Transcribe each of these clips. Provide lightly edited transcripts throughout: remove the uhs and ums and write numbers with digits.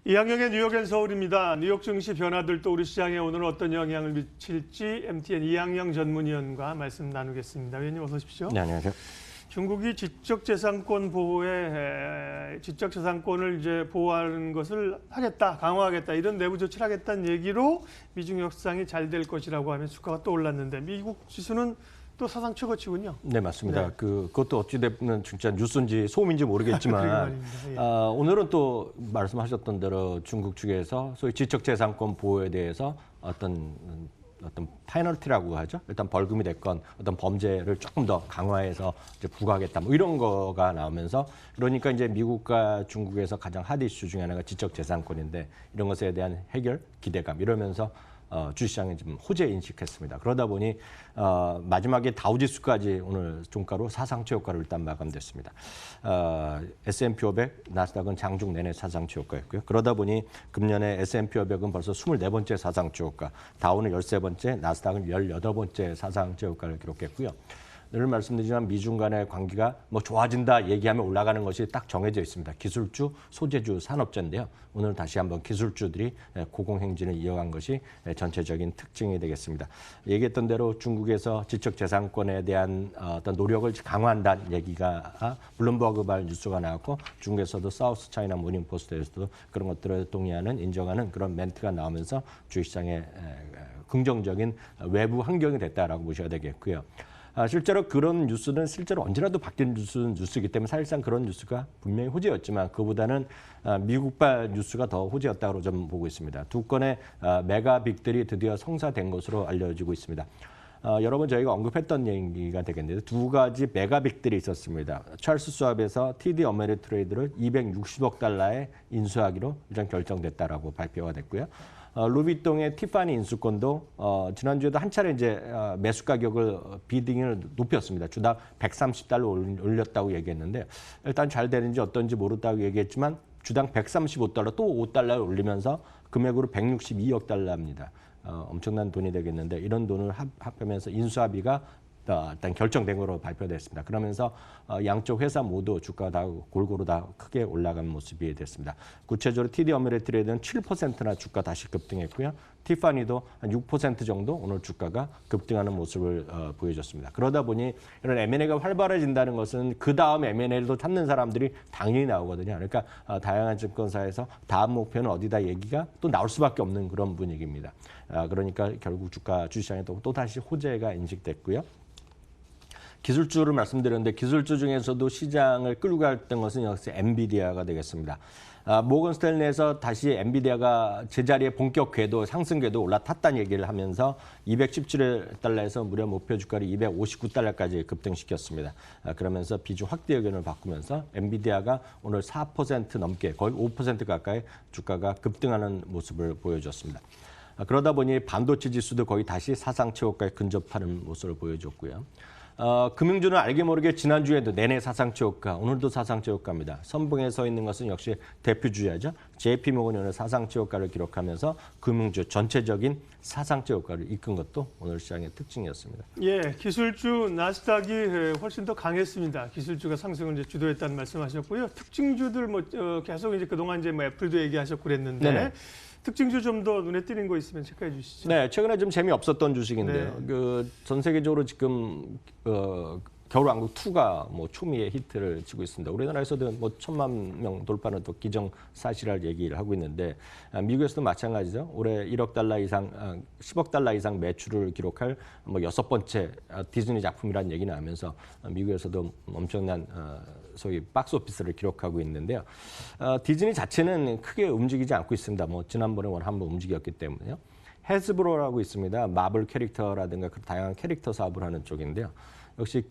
이항영의 뉴욕 앤 서울입니다. 뉴욕 증시 변화들 또 우리 시장에 오늘 어떤 영향을 미칠지 MTN 이항영 전문위원과 말씀 나누겠습니다. 위원님 어서 오십시오. 네, 안녕하세요. 중국이 지적재산권 보호에 지적재산권을 이제 보호하는 것을 하겠다, 강화하겠다 이런 내부 조치를 하겠다는 얘기로 미중 협상이 잘 될 것이라고 하면 주가가 또 올랐는데 미국 지수는 또 사상 최고치군요. 네, 맞습니다. 네. 그것도 어찌됐든 진짜 뉴스인지 소음인지 모르겠지만 예. 오늘은 또 말씀하셨던 대로 중국 측에서 소위 지적재산권 보호에 대해서 어떤 페널티라고 하죠. 일단 벌금이 됐건 어떤 범죄를 조금 더 강화해서 이제 부과하겠다 뭐 이런 거가 나오면서 그러니까 이제 미국과 중국에서 가장 핫 이슈 중에 하나가 지적재산권인데 이런 것에 대한 해결 기대감 이러면서 주시장에 좀 호재 인식했습니다. 그러다 보니 마지막에 다우지수까지 오늘 종가로 사상 최고가로 일단 마감됐습니다. S&P 500, 나스닥은 장중 내내 사상 최고가였고요. 그러다 보니 금년에 S&P 500은 벌써 24번째 사상 최고가, 다우는 13번째, 나스닥은 18번째 사상 최고가를 기록했고요. 늘 말씀드리지만 미중 간의 관계가 뭐 좋아진다 얘기하면 올라가는 것이 딱 정해져 있습니다. 기술주, 소재주, 산업재인데요. 오늘 다시 한번 기술주들이 고공행진을 이어간 것이 전체적인 특징이 되겠습니다. 얘기했던 대로 중국에서 지적재산권에 대한 어떤 노력을 강화한다는 얘기가 블룸버그발 뉴스가 나왔고 중국에서도 사우스 차이나 모닝포스트에서도 그런 것들을 동의하는 인정하는 그런 멘트가 나오면서 주식시장에 긍정적인 외부 환경이 됐다라고 보셔야 되겠고요. 실제로 그런 뉴스는 실제로 언제라도 바뀐 뉴스이기 때문에 사실상 그런 뉴스가 분명히 호재였지만 그보다는 미국발 뉴스가 더 호재였다고 좀 보고 있습니다. 두 건의 메가빅들이 드디어 성사된 것으로 알려지고 있습니다. 여러 번 저희가 언급했던 얘기가 되겠는데 두 가지 메가빅들이 있었습니다. 찰스 수왑에서 TD 어메리트레이드를 260억 달러에 인수하기로 일단 결정됐다라고 발표가 됐고요. 루비통의 티파니 인수권도 지난주에도 한 차례 이제 매수 가격을 비딩을 높였습니다. 주당 130달러 올렸다고 얘기했는데 일단 잘 되는지 어떤지 모르다고 얘기했지만 주당 135달러 또 5달러 올리면서 금액으로 162억 달러입니다. 엄청난 돈이 되겠는데 이런 돈을 합하면서 인수합의가 일단 결정된 거로 발표됐습니다. 그러면서 양쪽 회사 모두 주가가 다 골고루 다 크게 올라간 모습이 됐습니다. 구체적으로 TD 어메리트레이드는 7%나 주가 다시 급등했고요. 티파니도 한 6% 정도 오늘 주가가 급등하는 모습을 보여줬습니다. 그러다 보니 이런 M&A가 활발해진다는 것은 그 다음 M&A도 찾는 사람들이 당연히 나오거든요. 그러니까 다양한 증권사에서 다음 목표는 어디다 얘기가 또 나올 수밖에 없는 그런 분위기입니다. 그러니까 결국 주시장에 또 다시 호재가 인식됐고요. 기술주를 말씀드렸는데 기술주 중에서도 시장을 끌고 갔던 것은 역시 엔비디아가 되겠습니다. 모건 스탠리에서 다시 엔비디아가 제자리에 본격 궤도, 상승 궤도 올라탔다는 얘기를 하면서 217달러에서 무려 목표 주가를 259달러까지 급등시켰습니다. 그러면서 비중 확대 의견을 바꾸면서 엔비디아가 오늘 4% 넘게 거의 5% 가까이 주가가 급등하는 모습을 보여줬습니다. 그러다 보니 반도체 지수도 거의 다시 사상 최고가에 근접하는 모습을 보여줬고요. 금융주는 알게 모르게 지난주에도 내내 사상 최고가, 오늘도 사상 최고가입니다. 선봉에 서 있는 것은 역시 대표주야죠. JP모건이 오늘 사상 최고가를 기록하면서 금융주 전체적인 사상 최고가를 이끈 것도 오늘 시장의 특징이었습니다. 예, 기술주 나스닥이 훨씬 더 강했습니다. 기술주가 상승을 이제 주도했다는 말씀하셨고요. 특징주들 뭐 계속 이제 그동안 이제 뭐 애플도 얘기하셨고 그랬는데. 네네. 특징주 좀 더 눈에 띄는 거 있으면 체크해 주시죠. 네, 최근에 좀 재미없었던 주식인데요. 네. 전 세계적으로 지금 겨울왕국 2가 뭐 초미의 히트를 치고 있습니다. 우리나라에서도 뭐 1,000만 명 돌파는 또 기정사실할 얘기를 하고 있는데 미국에서도 마찬가지죠. 올해 1억 달러 이상, 10억 달러 이상 매출을 기록할 뭐 6번째 디즈니 작품이라는 얘기는 하면서 미국에서도 엄청난 소위 박스오피스를 기록하고 있는데요. 디즈니 자체는 크게 움직이지 않고 있습니다. 뭐 지난번에 한번 움직였기 때문에요. 해즈브로라고 있습니다. 마블 캐릭터라든가 그 다양한 캐릭터 사업을 하는 쪽인데요. 역시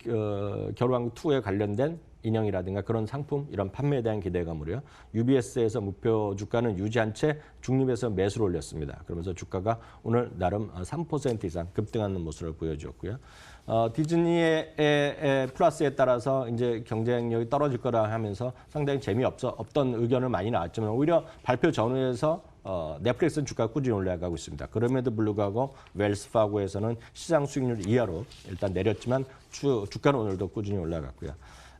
겨울왕국 2에 관련된 인형이라든가 그런 상품 이런 판매에 대한 기대감으로요. UBS에서 목표 주가는 유지한 채 중립에서 매수를 올렸습니다. 그러면서 주가가 오늘 나름 3% 이상 급등하는 모습을 보여주었고요. 디즈니의 플러스에 따라서 이제 경쟁력이 떨어질 거라 하면서 상당히 재미없던 의견을 많이 나왔지만 오히려 발표 전후에서 넷플릭스는 주가가 꾸준히 올라가고 있습니다. 그럼에도 불구하고 웰스파고에서는 시장 수익률 이하로 일단 내렸지만 주가는 오늘도 꾸준히 올라갔고요.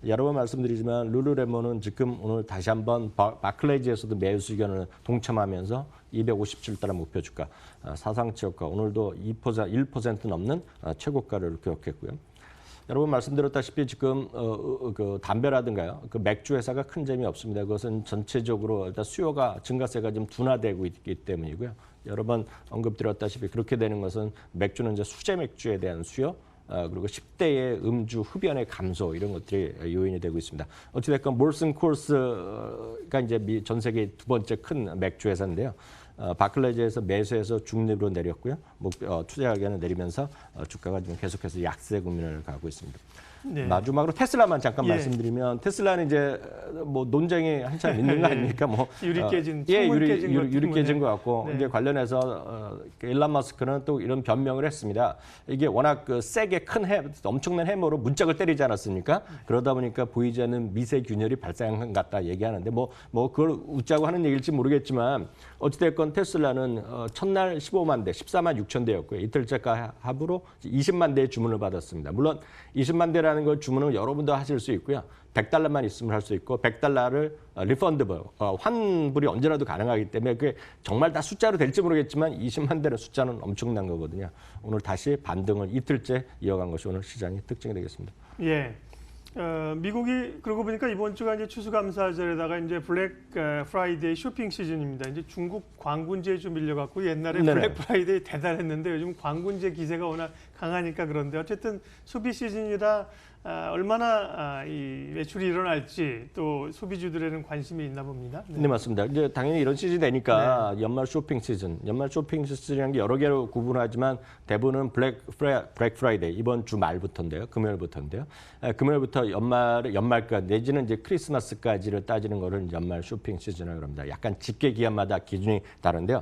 여러 번 말씀드리지만 룰루레몬은 지금 오늘 다시 한번 바클레이즈에서도 매수 의견을 동참하면서 257달러 목표 주가, 사상 최고가, 오늘도 1% 넘는 최고가를 기록했고요. 여러분 말씀드렸다시피 지금 그 담배라든가요, 그 맥주 회사가 큰 재미 없습니다. 그것은 전체적으로 일단 수요가 증가세가 좀 둔화되고 있기 때문이고요. 여러 번 언급드렸다시피 그렇게 되는 것은 맥주는 이제 수제 맥주에 대한 수요, 그리고 10대의 음주 흡연의 감소 이런 것들이 요인이 되고 있습니다. 어찌됐건 몰슨 콜스가 이제 전 세계 두 번째 큰 맥주 회사인데요. 바클레이즈에서 매수해서 중립으로 내렸고요. 투자 의견을 내리면서 주가가 좀 계속해서 약세 국면을 가고 있습니다. 네. 마지막으로 테슬라만 잠깐 예. 말씀드리면 테슬라는 이제 뭐 논쟁이 한참 있는 거 아닙니까? 뭐 유리 깨진, 유리 깨진 것 같고 네. 이제 관련해서 일론 머스크는 또 이런 변명을 했습니다. 이게 워낙 그 세게 큰 엄청난 해머로 문짝을 때리지 않았습니까? 그러다 보니까 보이지 않는 미세 균열이 발생한 것 같다 얘기하는데 뭐 그걸 웃자고 하는 얘기일지 모르겠지만 어찌됐건 테슬라는 첫날 15만 대, 14만 6천 대였고요. 이틀째가 합으로 20만 대의 주문을 받았습니다. 물론 20만 대라는 걸 주문은 여러분도 하실 수 있고요. 100달러만 있으면 할 수 있고 100달러를 리펀드블, 환불이 언제라도 가능하기 때문에 그게 정말 다 숫자로 될지 모르겠지만 20만 대는 숫자는 엄청난 거거든요. 오늘 다시 반등을 이틀째 이어간 것이 오늘 시장의 특징이 되겠습니다. 예. 미국이 그러고 보니까 이번 주가 이제 추수감사절에다가 이제 블랙 프라이데이 쇼핑 시즌입니다. 이제 중국 광군제에 좀 밀려갖고 옛날에 네네. 블랙 프라이데이 대단했는데 요즘 광군제 기세가 워낙 강하니까 그런데 어쨌든 소비 시즌이라 얼마나 이 매출이 일어날지 또 소비주들에는 관심이 있나 봅니다. 네, 맞습니다. 이제 당연히 이런 시즌이 되니까 연말 쇼핑 시즌이라는 게 여러 개로 구분하지만 대부분은 블랙 프라이데이 이번 주 말부터인데요, 금요일부터인데요. 금요일부터 연말까지 내지는 이제 크리스마스까지를 따지는 거를 연말 쇼핑 시즌이라고 합니다. 약간 집계 기간마다 기준이 다른데요.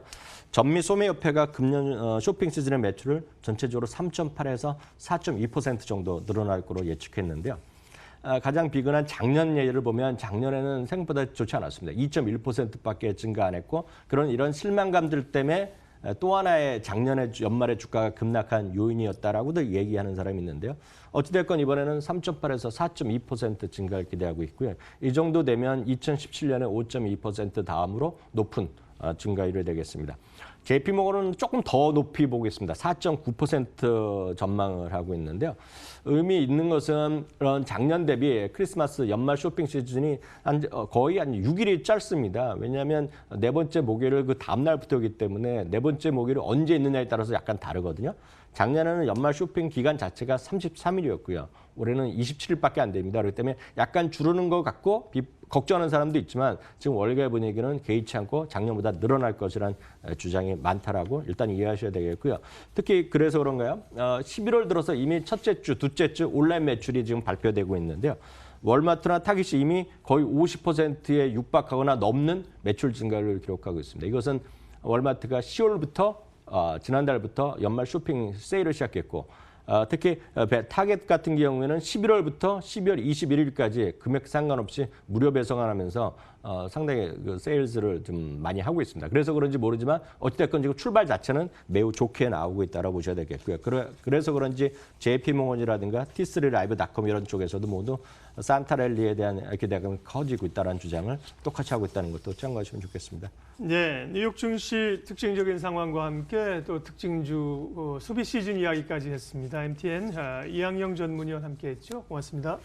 전미소매협회가 금년 쇼핑 시즌의 매출을 전체적으로 3.8에서 4.2% 정도 늘어날 거로 예측했는데요. 가장 비근한 작년 예를 보면 작년에는 생각보다 좋지 않았습니다. 2.1%밖에 증가 안 했고 이런 실망감들 때문에 또 하나의 작년에 연말에 주가가 급락한 요인이었다라고도 얘기하는 사람이 있는데요. 어찌됐건 이번에는 3.8에서 4.2% 증가를 기대하고 있고요. 이 정도 되면 2017년에 5.2% 다음으로 높은 증가율이 되겠습니다. JP모건은 조금 더 높이 보겠습니다. 4.9% 전망을 하고 있는데요. 의미 있는 것은 그런 작년 대비 크리스마스 연말 쇼핑 시즌이 거의 한 6일이 짧습니다. 왜냐하면 네 번째 목요일 그 다음 날부터이기 때문에 네 번째 목요일이 언제 있느냐에 따라서 약간 다르거든요. 작년에는 연말 쇼핑 기간 자체가 33일이었고요. 올해는 27일밖에 안 됩니다. 그렇기 때문에 약간 줄어드는 것 같고 걱정하는 사람도 있지만 지금 월가 분위기는 개의치 않고 작년보다 늘어날 것이라는 주장이 많다라고 일단 이해하셔야 되겠고요. 특히 그래서 그런가요? 11월 들어서 이미 첫째 주, 둘째 주 온라인 매출이 지금 발표되고 있는데요. 월마트나 타깃이 이미 거의 50%에 육박하거나 넘는 매출 증가를 기록하고 있습니다. 이것은 월마트가 10월부터 지난달부터 연말 쇼핑 세일을 시작했고 특히 타겟 같은 경우에는 11월부터 12월 21일까지 금액 상관없이 무료 배송하면서 상당히 그 세일즈를 좀 많이 하고 있습니다. 그래서 그런지 모르지만 어찌됐건 지금 출발 자체는 매우 좋게 나오고 있다고 보셔야 되겠고요. 그래서 그런지 JP모건이라든가 T3Live.com 이런 쪽에서도 모두 산타랠리에 대한 기대감이 커지고 있다는 주장을 똑같이 하고 있다는 것도 참고하시면 좋겠습니다. 네, 뉴욕 증시 특징적인 상황과 함께 또 특징주 소비 시즌 이야기까지 했습니다. MTN 이항영 전문위원 함께했죠. 고맙습니다.